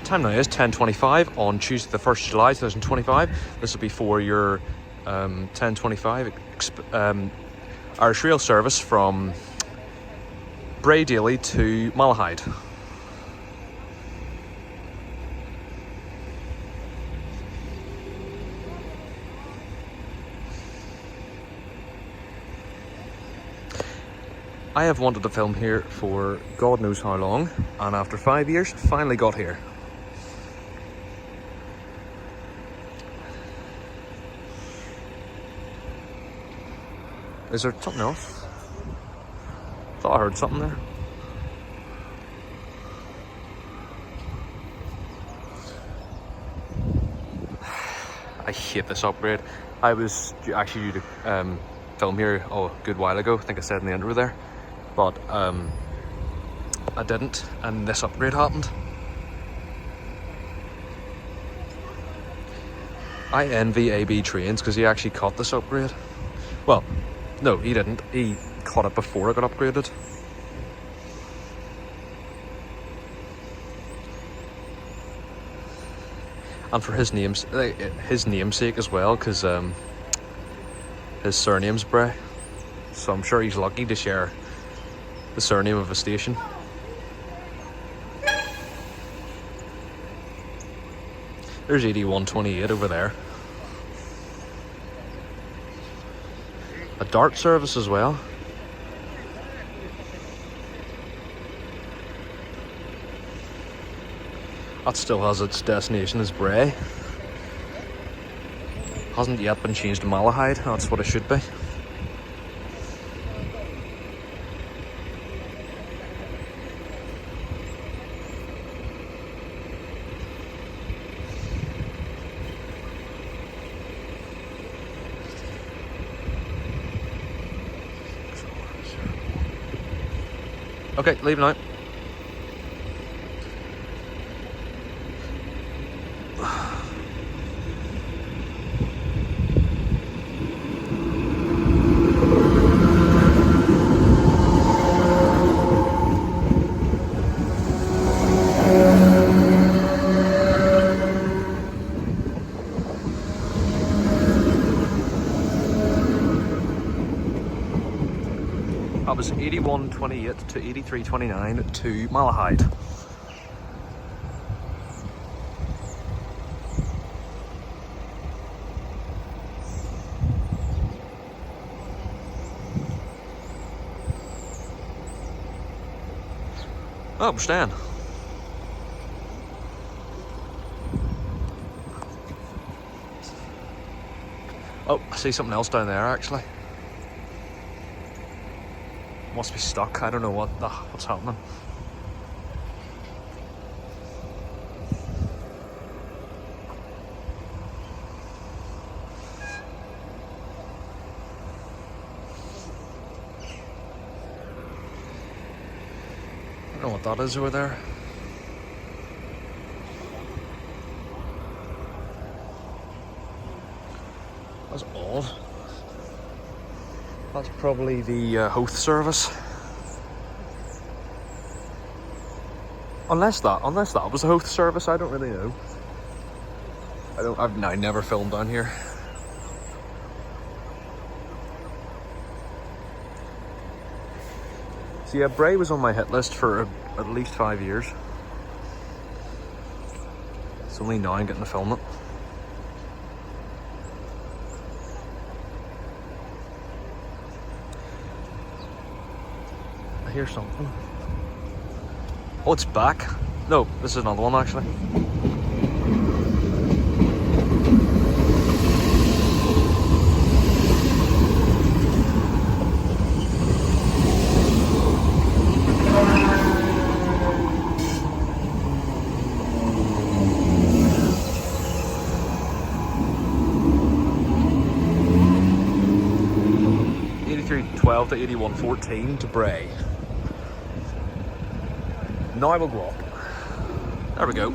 time now is 10:25 on Tuesday the 1st of July 2025. This will be for your 10:25 Irish Rail service from Bray Daily to Malahide. I have wanted to film here for God knows how long, and after 5 years, finally got here. Is there something else? Thought I heard something there. I hate this upgrade. I was actually due to film here a good while ago. I think I said in the intro there. But I didn't, and this upgrade happened. I envy AB Trains because he actually caught this upgrade. Well, no, he didn't. He caught it before it got upgraded. And for his namesake as well, because his surname's Bray, so I'm sure he's lucky to share the surname of a station. There's 8128 over there. A dart service as well. That still has its destination as Bray. Hasn't yet been changed to Malahide. That's what it should be. Okay, leave now. That was 8128 to 8329 to Malahide. Oh, we're staying. Oh, I see something else down there actually. Must be stuck. I don't know what's happening. I don't know what that is over there. That's odd. That's probably the Hoth service. Unless that was the Hoth service, I don't really know. I've never filmed down here. So yeah, Bray was on my hit list for at least 5 years. It's only now I'm getting to film it. I hear something. Oh, it's back. No, this is another one actually. To 8114 to Bray. Now I will go up. There we go.